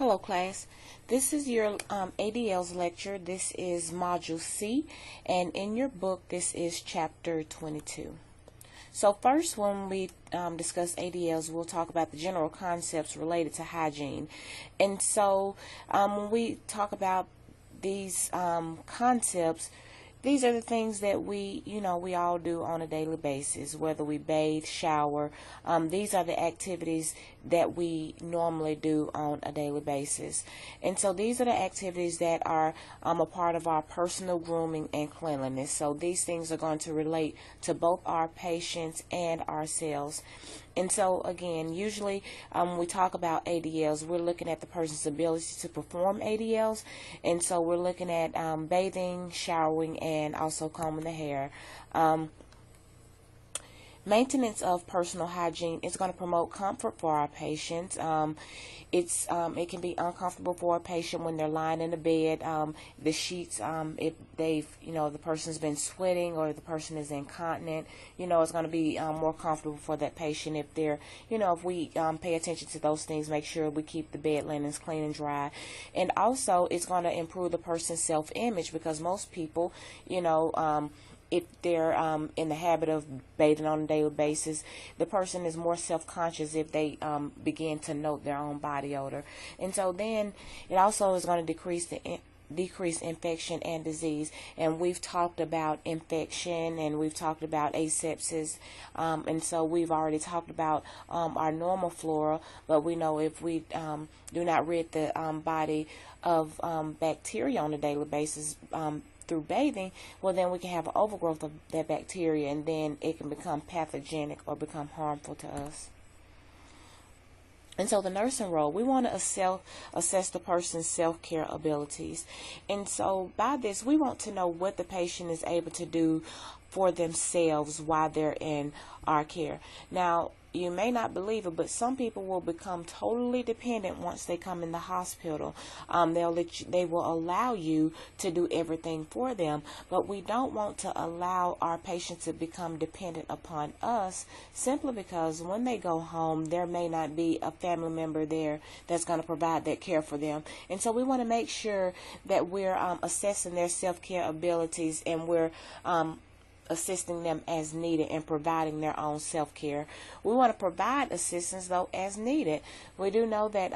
Hello class, this is your ADL's lecture. This is Module C, and in your book this is Chapter 22. So first, when we discuss ADLs, we'll talk about the general concepts related to hygiene. And so when we talk about these concepts, these are the things that we all do on a daily basis, whether we bathe, shower. These are the activities that we normally do on a daily basis. And so these are the activities that are a part of our personal grooming and cleanliness. So these things are going to relate to both our patients and ourselves. And so again, usually when we talk about ADLs, we're looking at the person's ability to perform ADLs. And so we're looking at bathing, showering, and also combing the hair. Maintenance of personal hygiene is going to promote comfort for our patients. It can be uncomfortable for a patient when they're lying in the bed. The sheets, if the person's been sweating or the person is incontinent, it's going to be more comfortable for that patient if they're, if we pay attention to those things, make sure we keep the bed linens clean and dry. And also, it's going to improve the person's self-image, because most people, if they're in the habit of bathing on a daily basis, the person is more self-conscious if they begin to note their own body odor. And so then it also is going to decrease infection and disease. And we've talked about infection, and we've talked about asepsis, and so we've already talked about our normal flora, but we know if we do not rid the body of bacteria on a daily basis through bathing, well, then we can have an overgrowth of that bacteria, and then it can become pathogenic or become harmful to us. And so the nursing role, we want to assess the person's self-care abilities. And so by this, we want to know what the patient is able to do for themselves while they're in our care. Now, you may not believe it, but some people will become totally dependent once they come in the hospital. They will allow you to do everything for them, but we don't want to allow our patients to become dependent upon us, simply because when they go home, there may not be a family member there that's going to provide that care for them. And so we want to make sure that we're assessing their self-care abilities, and we're assisting them as needed and providing their own self-care. We want to provide assistance, though, as needed. We do know that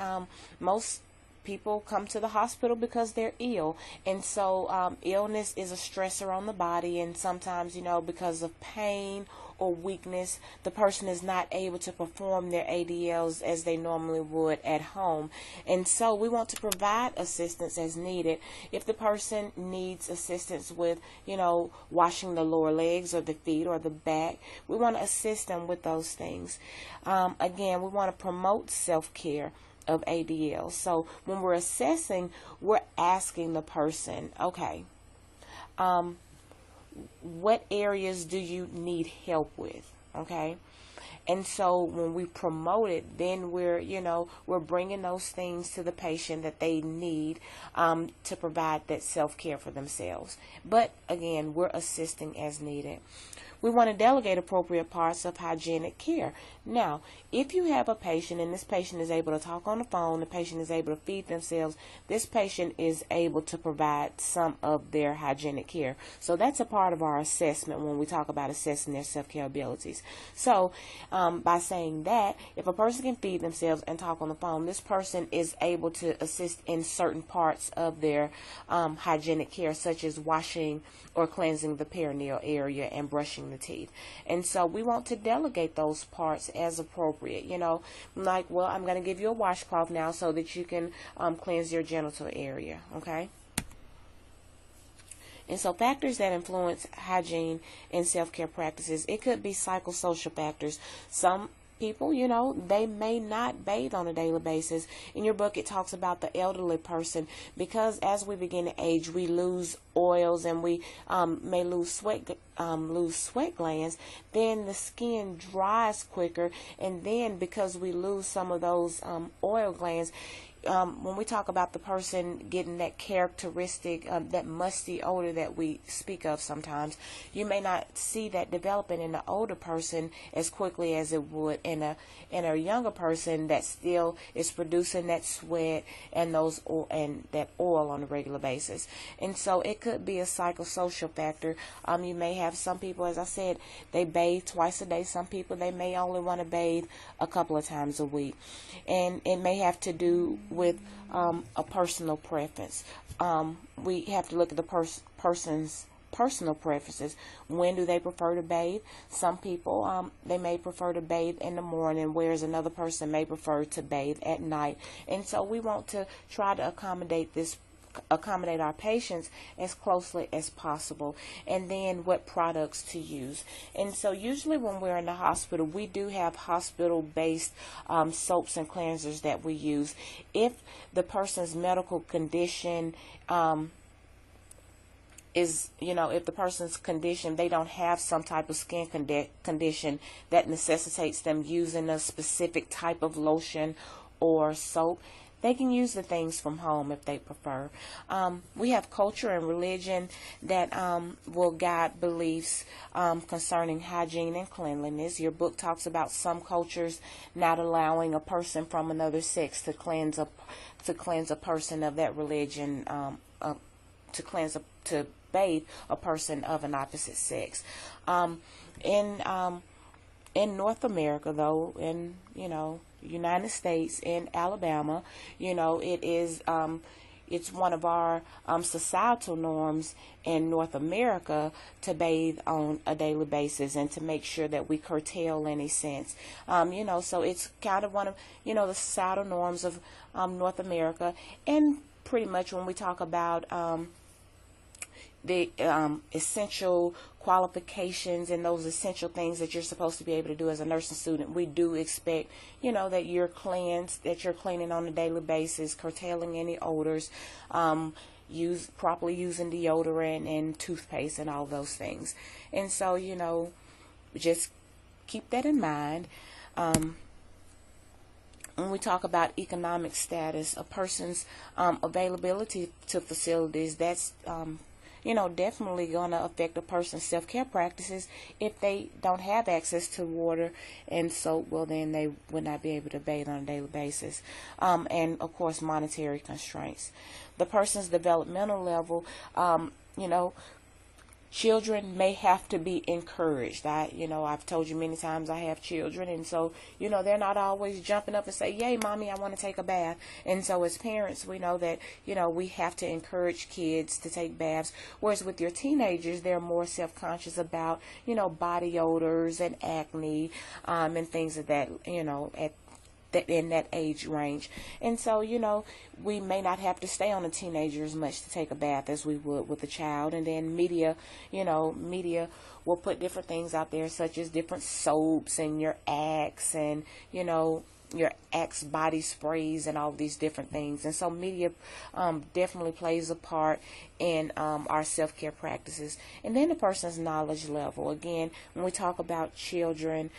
most people come to the hospital because they're ill, and so illness is a stressor on the body, and sometimes, because of pain or weakness, the person is not able to perform their ADLs as they normally would at home. And so we want to provide assistance as needed. If the person needs assistance with, washing the lower legs or the feet or the back, we want to assist them with those things. Again, we want to promote self-care of ADL. So when we're assessing, we're asking the person, okay, what areas do you need help with? Okay. And so when we promote it, then we're bringing those things to the patient that they need to provide that self-care for themselves. But again, we're assisting as needed. We want to delegate appropriate parts of hygienic care. Now, if you have a patient and this patient is able to talk on the phone, the patient is able to feed themselves, this patient is able to provide some of their hygienic care. So that's a part of our assessment when we talk about assessing their self-care abilities. So by saying that, if a person can feed themselves and talk on the phone, this person is able to assist in certain parts of their hygienic care, such as washing or cleansing the perineal area and brushing the teeth. And so we want to delegate those parts as appropriate. Like, well, I'm going to give you a washcloth now so that you can cleanse your genital area. Okay. And so factors that influence hygiene and self-care practices, it could be psychosocial factors. Some people, they may not bathe on a daily basis. In your book, it talks about the elderly person, because as we begin to age, we lose oils, and we may lose sweat lose sweat glands, then the skin dries quicker, and then because we lose some of those oil glands, when we talk about the person getting that characteristic, that musty odor that we speak of sometimes, you may not see that developing in the older person as quickly as it would in a younger person that still is producing that sweat and that oil on a regular basis. And so it could be a psychosocial factor. You may have some people, as I said, they bathe twice a day. Some people, they may only want to bathe a couple of times a week, and it may have to do with a personal preference. We have to look at the person's personal preferences. When do they prefer to bathe? Some people, they may prefer to bathe in the morning, whereas another person may prefer to bathe at night. And so we want to try to accommodate our patients as closely as possible, and then what products to use. And so usually when we're in the hospital, we do have hospital-based soaps and cleansers that we use. If the person's medical condition if the person's condition, they don't have some type of skin condition that necessitates them using a specific type of lotion or soap, they can use the things from home if they prefer. We have culture and religion that will guide beliefs concerning hygiene and cleanliness. Your book talks about some cultures not allowing a person from another sex to cleanse a person of that religion, to bathe a person of an opposite sex. In North America, though, in United States, in Alabama, it is it's one of our societal norms in North America to bathe on a daily basis and to make sure that we curtail any sense. So it's kind of one of the societal norms of North America. And pretty much when we talk about the essential qualifications and those essential things that you're supposed to be able to do as a nursing student, we do expect, that you're cleaning on a daily basis, curtailing any odors, properly using deodorant and toothpaste and all those things. And so, just keep that in mind. When we talk about economic status, a person's availability to facilities, that's definitely going to affect a person's self-care practices. If they don't have access to water and soap, well, then they would not be able to bathe on a daily basis. And, of course, monetary constraints. The person's developmental level, children may have to be encouraged. I've told you many times I have children, and so, they're not always jumping up and say, "Yay, Mommy, I want to take a bath." And so as parents, we know that, we have to encourage kids to take baths. Whereas with your teenagers, they're more self-conscious about, body odors and acne, and things of that, in that age range. And so, we may not have to stay on a teenager as much to take a bath as we would with a child. And then media will put different things out there, such as different soaps and your Axe and, your Axe body sprays and all these different things. And so media definitely plays a part in our self-care practices. And then the person's knowledge level. Again, when we talk about children,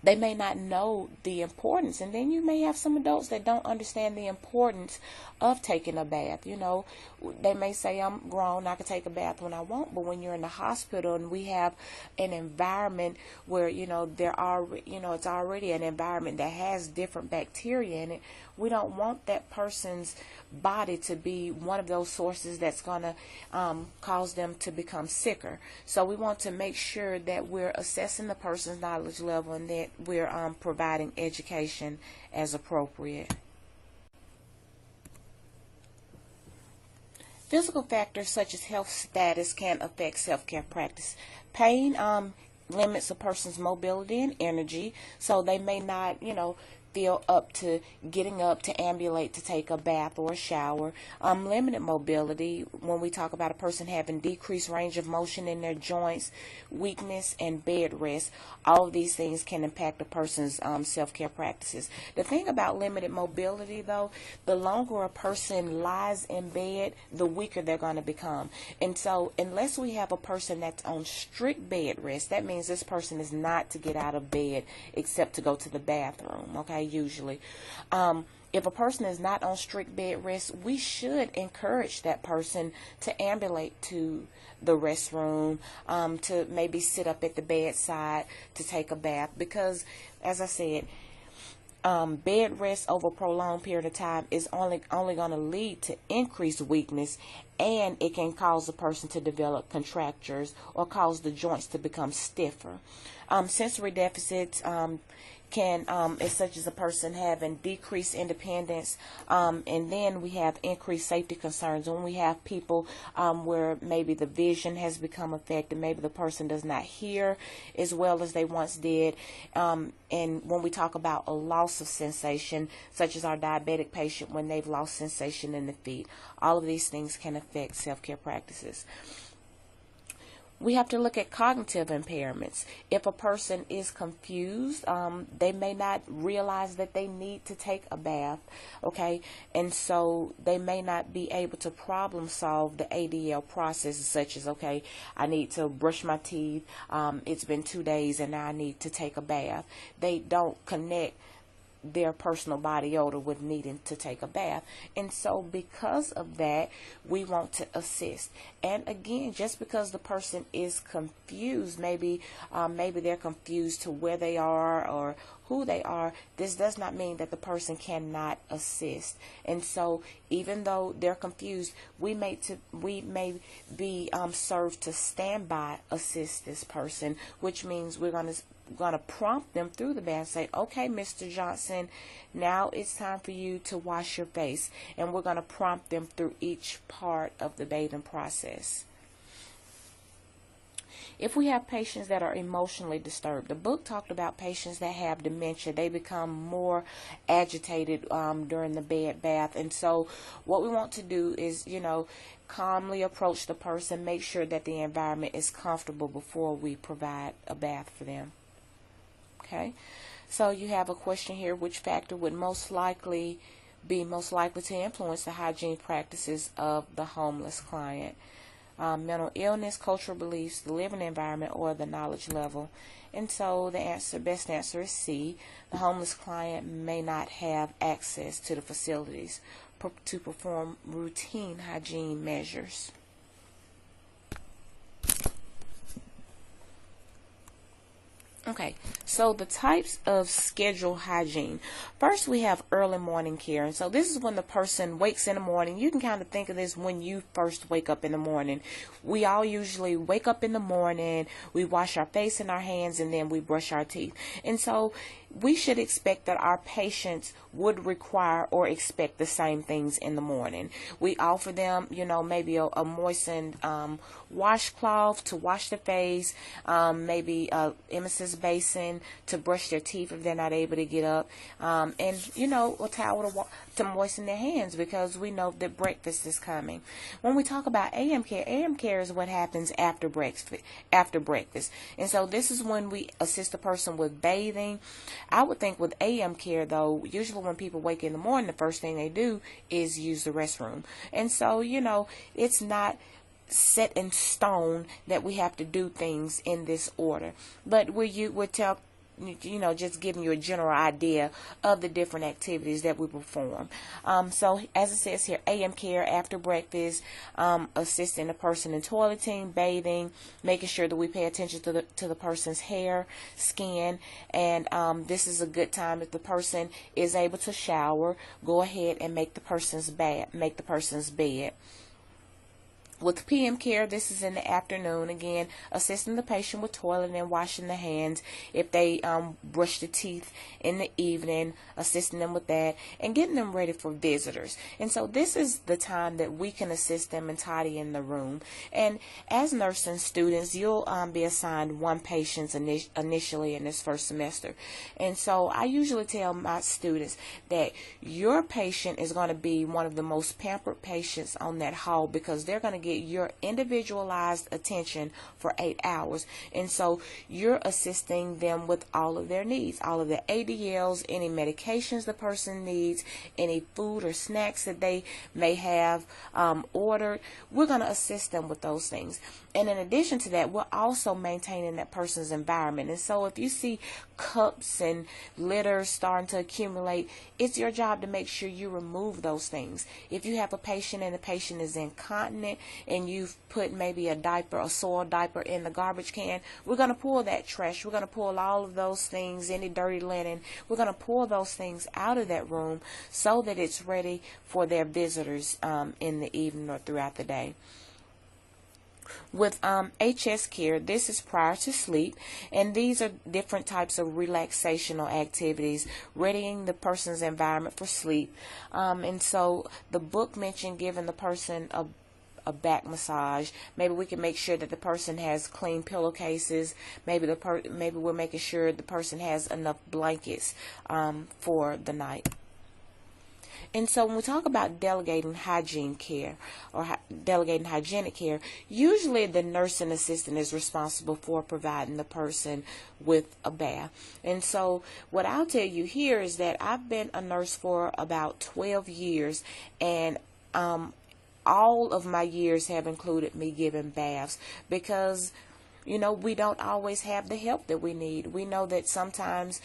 they may not know the importance, and then you may have some adults that don't understand the importance of taking a bath. They may say, "I'm grown, I can take a bath when I want," but when you're in the hospital and we have an environment where it's already an environment that has different bacteria in it, we don't want that person's body to be one of those sources that's going to cause them to become sicker. So we want to make sure that we're assessing the person's knowledge level and that we're providing education as appropriate. Physical factors such as health status can affect self-care practice. Pain limits a person's mobility and energy, so they may not, feel up to getting up to ambulate to take a bath or a shower. Limited mobility, when we talk about a person having decreased range of motion in their joints, weakness, and bed rest, all of these things can impact a person's self-care practices. The thing about limited mobility, though, the longer a person lies in bed, the weaker they're going to become. And so unless we have a person that's on strict bed rest, that means this person is not to get out of bed except to go to the bathroom, okay, usually. If a person is not on strict bed rest, we should encourage that person to ambulate to the restroom, to maybe sit up at the bedside to take a bath, because, as I said, bed rest over a prolonged period of time is only going to lead to increased weakness, and it can cause a person to develop contractures or cause the joints to become stiffer. Sensory deficits can, is such as a person having decreased independence, and then we have increased safety concerns. When we have people where maybe the vision has become affected, maybe the person does not hear as well as they once did, and when we talk about a loss of sensation, such as our diabetic patient when they've lost sensation in the feet, all of these things can affect self-care practices. We have to look at cognitive impairments. If a person is confused, they may not realize that they need to take a bath, okay? And so they may not be able to problem solve the ADL process, such as, okay, I need to brush my teeth, it's been 2 days and now I need to take a bath. They don't connect their personal body odor with needing to take a bath. And so because of that, we want to assist. And again, just because the person is confused, maybe they're confused to where they are or who they are, this does not mean that the person cannot assist. And so even though they're confused, we may be served to stand by assist this person, which means we're going to prompt them through the bath, say, okay, Mr. Johnson, now it's time for you to wash your face. And we're going to prompt them through each part of the bathing process. If we have patients that are emotionally disturbed, the book talked about patients that have dementia. They become more agitated during the bed bath. And so what we want to do is, calmly approach the person, make sure that the environment is comfortable before we provide a bath for them. Okay, so you have a question here: which factor would most likely to influence the hygiene practices of the homeless client? Mental illness, cultural beliefs, the living environment, or the knowledge level? And so the best answer is C. The homeless client may not have access to the facilities to perform routine hygiene measures. Okay, so the types of scheduled hygiene. First, we have early morning care. And so this is when the person wakes in the morning. You can kind of think of this when you first wake up in the morning. We all usually wake up in the morning, we wash our face and our hands, and then we brush our teeth. And so we should expect that our patients would require or expect the same things in the morning. We offer them, maybe a moistened washcloth to wash their face, maybe a emesis basin to brush their teeth if they're not able to get up, and a towel to moisten their hands, because we know that breakfast is coming. When we talk about AM care is what happens after breakfast. And so this is when we assist a person with bathing. I would think with AM care, though, usually when people wake in the morning, the first thing they do is use the restroom. And so, it's not set in stone that we have to do things in this order. But we'll tell, just giving you a general idea of the different activities that we perform. So as it says here, AM care after breakfast, assisting the person in toileting, bathing, making sure that we pay attention to the person's hair, skin, and this is a good time if the person is able to shower, go ahead and make the person's bed. With PM care, this is in the afternoon. Again, assisting the patient with toileting and washing the hands. If they brush the teeth in the evening, assisting them with that and getting them ready for visitors. And so this is the time that we can assist them in tidying the room. And as nursing students, you'll be assigned one patient initially in this first semester. And so I usually tell my students that your patient is going to be one of the most pampered patients on that hall, because they're going to get your individualized attention for 8 hours. And so you're assisting them with all of their needs, all of their ADLs, any medications the person needs, any food or snacks that they may have ordered. We're going to assist them with those things. And in addition to that, we're also maintaining that person's environment. And so if you see cups and litter starting to accumulate, it's your job to make sure you remove those things. If you have a patient and the patient is incontinent and you've put maybe a diaper, a soiled diaper in the garbage can, we're going to pull that trash. We're going to pull all of those things, any dirty linen. We're going to pull those things out of that room so that it's ready for their visitors in the evening or throughout the day. With HS care, this is prior to sleep, and these are different types of relaxational activities, readying the person's environment for sleep. And so the book mentioned giving the person a back massage. Maybe we can make sure that the person has clean pillowcases. Maybe we're making sure the person has enough blankets for the night. And so when we talk about delegating hygiene care or delegating hygienic care, usually the nursing assistant is responsible for providing the person with a bath. And so what I'll tell you here is that I've been a nurse for about 12 years, and all of my years have included me giving baths, because we don't always have the help that we need. We know that sometimes,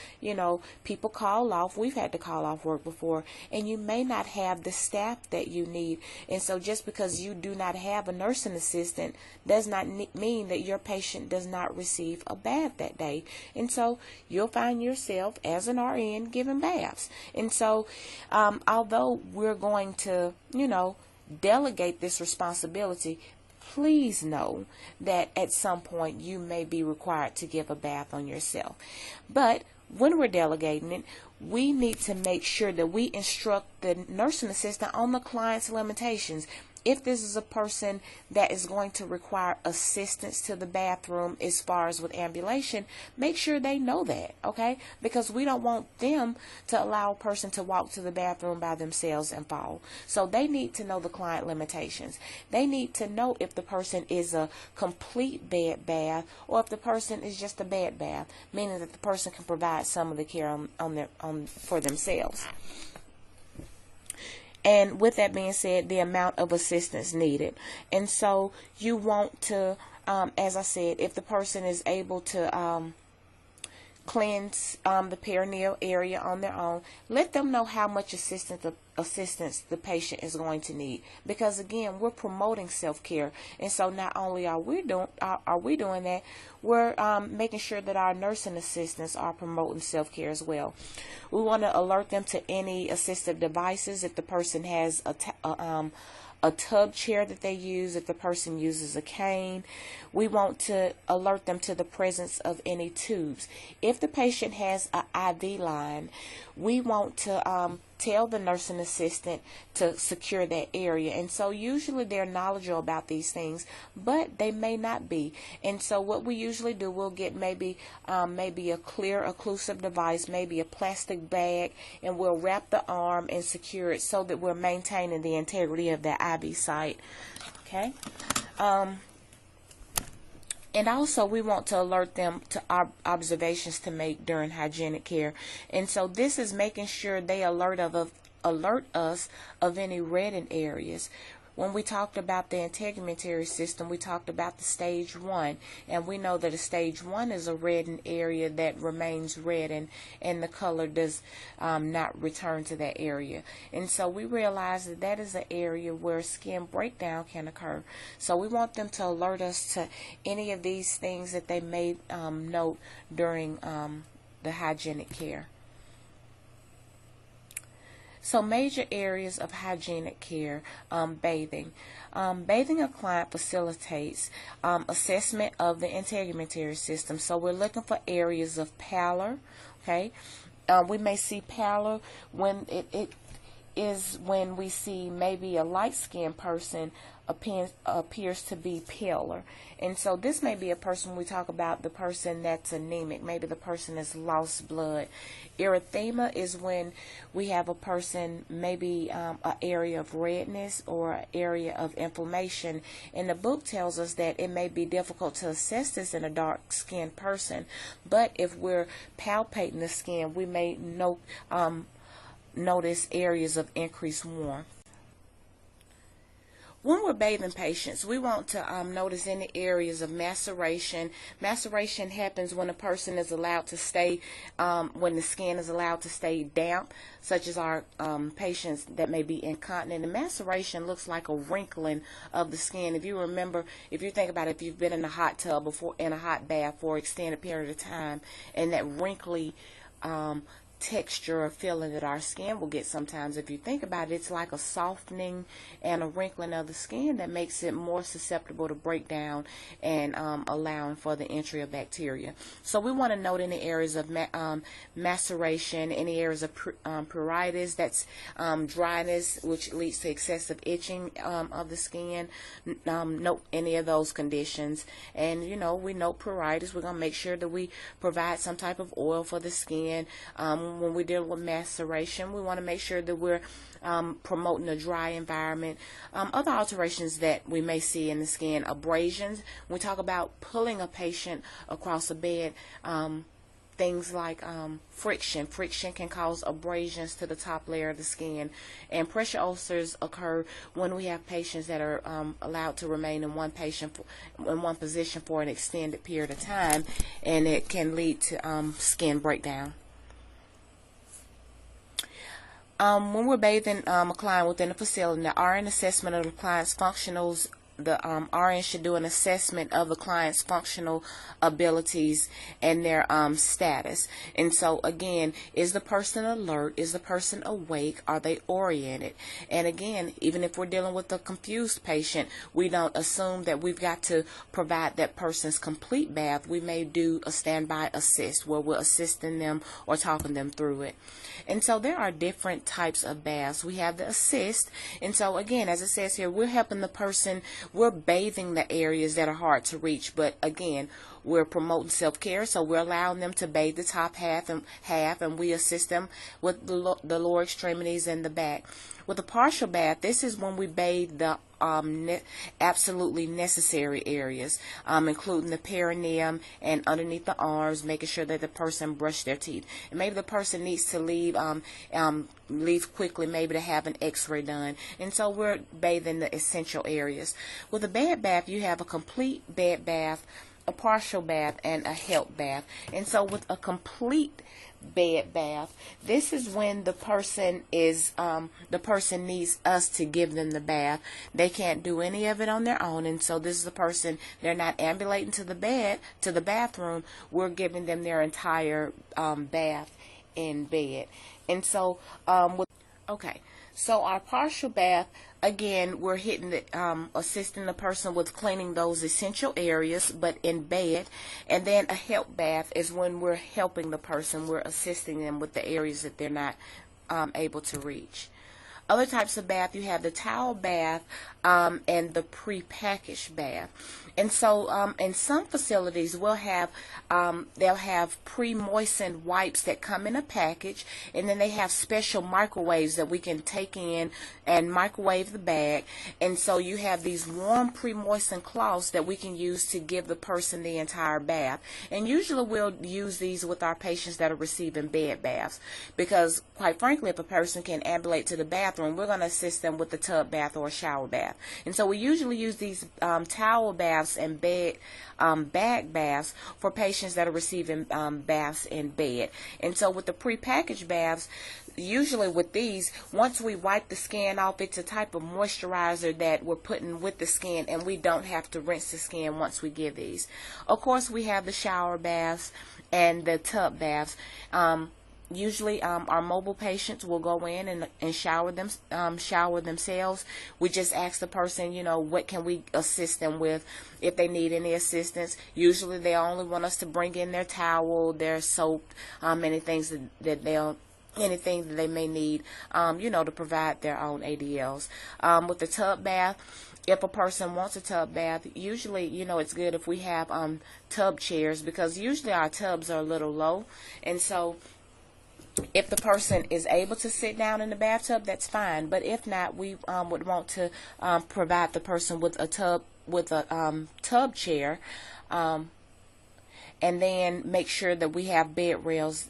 people call off. We've had to call off work before, and you may not have the staff that you need. And so just because you do not have a nursing assistant does not mean that your patient does not receive a bath that day. And so you'll find yourself as an RN giving baths. And so although we're going to, delegate this responsibility, please know that at some point you may be required to give a bath on yourself. But when we're delegating it, we need to make sure that we instruct the nursing assistant on the client's limitations. If this is a person that is going to require assistance to the bathroom as far as with ambulation, make sure they know that, okay? Because we don't want them to allow a person to walk to the bathroom by themselves and fall. So they need to know the client limitations. They need to know if the person is a complete bed bath or if the person is just a bed bath, meaning that the person can provide some of the care for themselves. And with that being said, the amount of assistance needed. And so you want to, as I said, if the person is able to cleanse the perineal area on their own, let them know how much assistance the patient is going to need, because again, we're promoting self-care. And so not only are we doing that, we're making sure that our nursing assistants are promoting self-care as well. We want to alert them to any assistive devices. If the person has a tub chair that they use, if the person uses a cane, we want to alert them to the presence of any tubes. If the patient has an IV line, we want to tell the nursing assistant to secure that area. And so usually they're knowledgeable about these things, but they may not be. And so what we usually do, we'll get maybe a clear occlusive device, maybe a plastic bag, and we'll wrap the arm and secure it so that we're maintaining the integrity of that IV site. Okay. And also we want to alert them to our observations to make during hygienic care. And so this is making sure they alert us of any reddened areas. When we talked about the integumentary system, we talked about the stage 1, and we know that a stage 1 is a reddened area that remains red, and the color does not return to that area. And so we realize that that is an area where skin breakdown can occur. So we want them to alert us to any of these things that they may note during the hygienic care. So major areas of hygienic care, bathing. Bathing a client facilitates assessment of the integumentary system. So we're looking for areas of pallor, okay? We may see pallor when it is when we see maybe a light-skinned person appears to be paler. And so this may be a person, we talk about the person that's anemic, maybe the person has lost blood. Erythema is when we have a person, maybe an area of redness or an area of inflammation. And the book tells us that it may be difficult to assess this in a dark-skinned person, but if we're palpating the skin, we may notice areas of increased warmth. When we're bathing patients, we want to notice any areas of maceration. Maceration happens when a person is allowed to stay, when the skin is allowed to stay damp, such as our patients that may be incontinent. And maceration looks like a wrinkling of the skin. If you remember, if you think about it, if you've been in a hot tub before, in a hot bath for an extended period of time, and that wrinkly texture or feeling that our skin will get sometimes, if you think about it, it's like a softening and a wrinkling of the skin that makes it more susceptible to breakdown and allowing for the entry of bacteria. So we want to note any areas of maceration, any areas of pruritus, that's dryness, which leads to excessive itching of the skin. Note any of those conditions. And we note pruritus, we're going to make sure that we provide some type of oil for the skin. When we deal with maceration, we want to make sure that we're promoting a dry environment. Other alterations that we may see in the skin, abrasions. When we talk about pulling a patient across a bed, things like friction. Friction can cause abrasions to the top layer of the skin. And pressure ulcers occur when we have patients that are allowed to remain in one position for an extended period of time, and it can lead to skin breakdown. When we're bathing a client within a facility, the RN assessment of the client's functionals, the RN should do an assessment of the client's functional abilities and their status. And so again, is the person alert? Is the person awake? Are they oriented? And again, even if we're dealing with a confused patient, we don't assume that we've got to provide that person's complete bath. We may do a standby assist where we're assisting them or talking them through it. And so there are different types of baths. We have the assist, and so again, as it says here, we're helping the person, we're bathing the areas that are hard to reach, but again, we're promoting self-care, so we're allowing them to bathe the top half, and we assist them with the lower extremities and the back. With a partial bath, this is when we bathe the absolutely necessary areas, including the perineum and underneath the arms, making sure that the person brushed their teeth. And maybe the person needs to leave quickly, maybe to have an x-ray done. And so we're bathing the essential areas. With a bed bath, you have a complete bed bath, a partial bath, and a help bath. And so with a complete bed bath, this is when the person needs us to give them the bath. They can't do any of it on their own, and so this is the person, they're not ambulating to the bathroom. We're giving them their entire bath in bed. And so so our partial bath, again, we're assisting the person with cleaning those essential areas, but in bed. And then a help bath is when we're helping the person, we're assisting them with the areas that they're not able to reach. Other types of bath, you have the towel bath and the pre-packaged bath. And so in some facilities, they'll have pre-moistened wipes that come in a package, and then they have special microwaves that we can take in and microwave the bag. And so you have these warm pre-moistened cloths that we can use to give the person the entire bath. And usually we'll use these with our patients that are receiving bed baths, because quite frankly, if a person can ambulate to the bathroom, we're going to assist them with the tub bath or a shower bath. And so we usually use these towel baths and bag baths for patients that are receiving baths in bed. And so with the prepackaged baths, usually with these, once we wipe the skin off, it's a type of moisturizer that we're putting with the skin, and we don't have to rinse the skin once we give these. Of course, we have the shower baths and the tub baths. Usually, our mobile patients will go in and shower themselves. We just ask the person, what can we assist them with if they need any assistance. Usually, they only want us to bring in their towel, their soap, anything that they may need, to provide their own ADLs. With the tub bath, if a person wants a tub bath, usually, it's good if we have tub chairs, because usually our tubs are a little low, and so if the person is able to sit down in the bathtub, that's fine. But if not, we would want to provide the person with a tub chair, and then make sure that we have bed rails,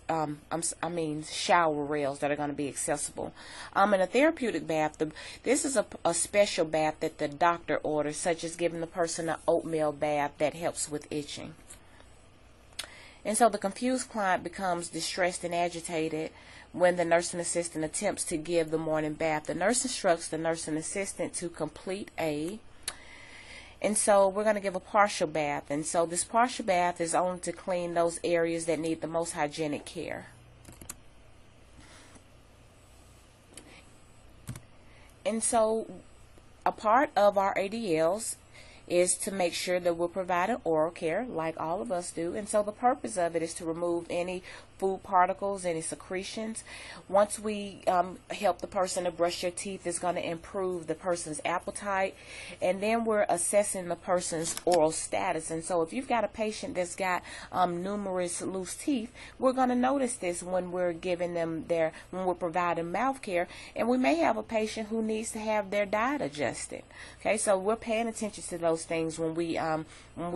shower rails that are going to be accessible. In a therapeutic bath, this is a special bath that the doctor orders, such as giving the person an oatmeal bath that helps with itching. And so the confused client becomes distressed and agitated when the nursing assistant attempts to give the morning bath. The nurse instructs the nursing assistant to complete and so we're going to give a partial bath. And so this partial bath is only to clean those areas that need the most hygienic care. And so a part of our ADLs is to make sure that we're providing oral care like all of us do. And so the purpose of it is to remove any food particles, any secretions. Once we help the person to brush their teeth, it's going to improve the person's appetite. And then we're assessing the person's oral status. And so if you've got a patient that's got numerous loose teeth, we're going to notice this when we're giving them when we're providing mouth care. And we may have a patient who needs to have their diet adjusted. Okay, so we're paying attention to those things when we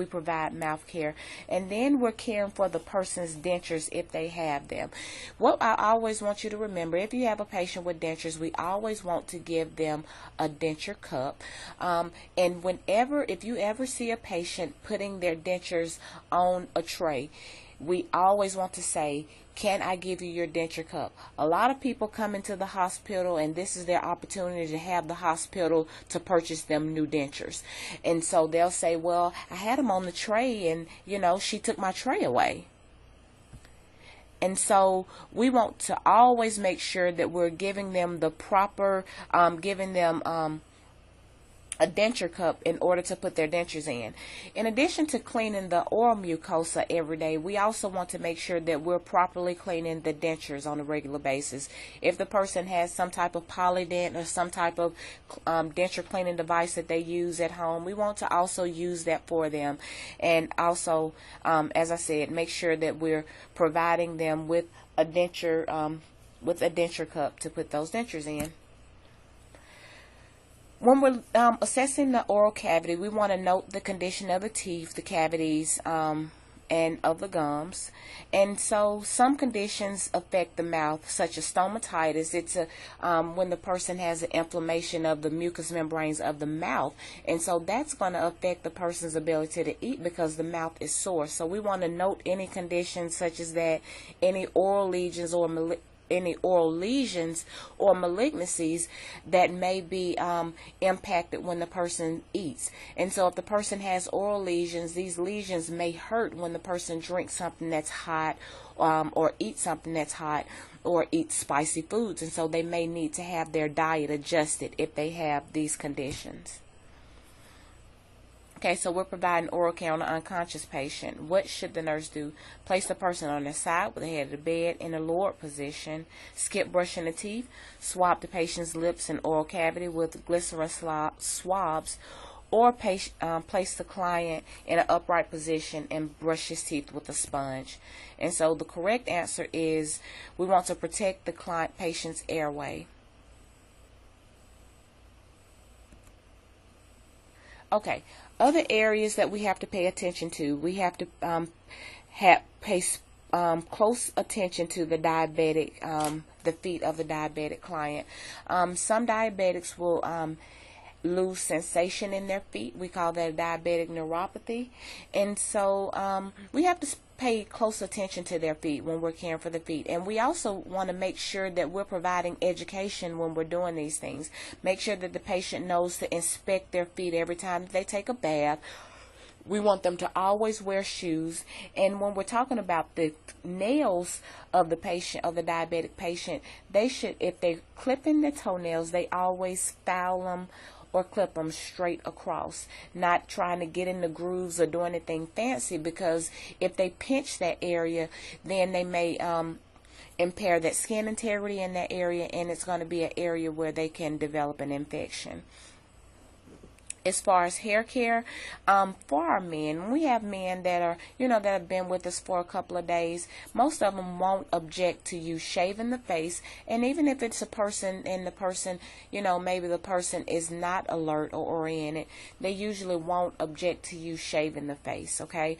provide mouth care. And then we're caring for the person's dentures if they have them. What I always want you to remember, if you have a patient with dentures, we always want to give them a denture cup. And if you ever see a patient putting their dentures on a tray, we always want to say, can I give you your denture cup? A lot of people come into the hospital and this is their opportunity to have the hospital to purchase them new dentures. And so they'll say, well, I had them on the tray and, she took my tray away. And so we want to always make sure that we're giving them the proper, a denture cup in order to put their dentures in. In addition to cleaning the oral mucosa every day, we also want to make sure that we're properly cleaning the dentures on a regular basis. If the person has some type of polydent or some type of denture cleaning device that they use at home, we want to also use that for them. And also, as I said, make sure that we're providing them with a denture cup to put those dentures in. When we're assessing the oral cavity, we want to note the condition of the teeth, the cavities, and of the gums. And so some conditions affect the mouth, such as stomatitis. It's when the person has an inflammation of the mucous membranes of the mouth. And so that's going to affect the person's ability to eat because the mouth is sore. So we want to note any conditions such as that, any oral lesions or malignancies that may be impacted when the person eats. And so if the person has oral lesions, these lesions may hurt when the person drinks something that's hot or eats something that's hot or eats spicy foods. And so they may need to have their diet adjusted if they have these conditions. Okay, so we're providing oral care on an unconscious patient. What should the nurse do? Place the person on their side with the head of the bed in a lowered position. Skip brushing the teeth. Swab the patient's lips and oral cavity with glycerin swabs. Or place the client in an upright position and brush his teeth with a sponge. And so the correct answer is we want to protect the patient's airway. Okay, other areas that we have to pay attention to. We have to pay close attention to the the feet of the diabetic client. Some diabetics will lose sensation in their feet. We call that diabetic neuropathy. And so we have to pay close attention to their feet when we're caring for the feet. And we also want to make sure that we're providing education when we're doing these things. Make sure that the patient knows to inspect their feet every time that they take a bath, We want them to always wear shoes. And when we're talking about the nails of the patient, of the diabetic patient, they should, if they're clipping the toenails, they always file them or clip them straight across, not trying to get in the grooves or do anything fancy, because if they pinch that area, then they may impair that skin integrity in that area, and it's going to be an area where they can develop an infection. As far as hair care, for our men, we have men that are, that have been with us for a couple of days. Most of them won't object to you shaving the face, and even if it's a person and the person, maybe the person is not alert or oriented, they usually won't object to you shaving the face, okay?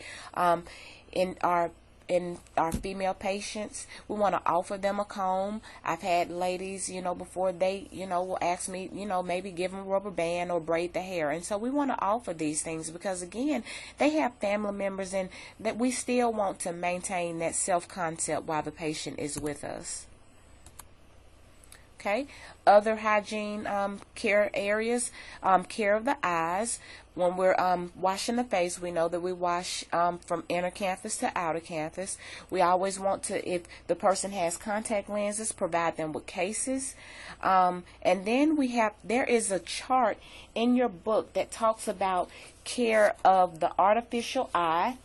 In our female patients, we want to offer them a comb. I've had ladies, before they, will ask me, maybe give them a rubber band or braid the hair. And so we want to offer these things because, again, they have family members, and that we still want to maintain that self-concept while the patient is with us. Okay, other hygiene care areas, care of the eyes. When we're washing the face, we know that we wash from inner canthus to outer canthus. We always want to, if the person has contact lenses, provide them with cases. And then there is a chart in your book that talks about care of the artificial eye.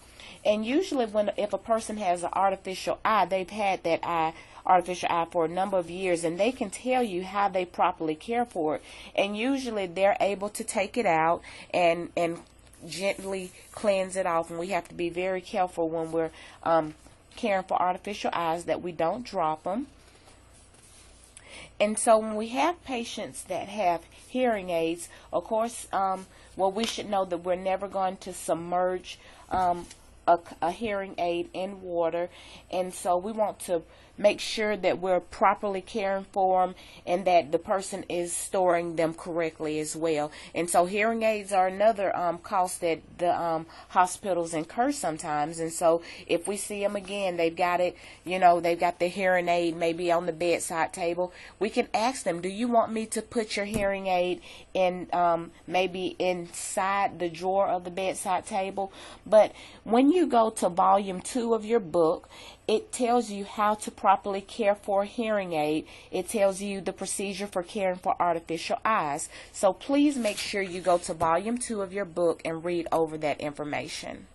And usually if a person has an artificial eye, they've had that artificial eye for a number of years, and they can tell you how they properly care for it. And usually they're able to take it out and gently cleanse it off. And we have to be very careful when we're caring for artificial eyes that we don't drop them. And so when we have patients that have hearing aids, of course, we should know that we're never going to submerge a hearing aid in water. And so we want to make sure that we're properly caring for them and that the person is storing them correctly as well. And so hearing aids are another cost that the hospitals incur sometimes. And so if we see them again, they've got it, they've got the hearing aid maybe on the bedside table, we can ask them, do you want me to put your hearing aid in maybe inside the drawer of the bedside table? But when you go to volume 2 of your book, it tells you how to properly care for a hearing aid. It tells you the procedure for caring for artificial eyes. So please make sure you go to volume 2 of your book and read over that information.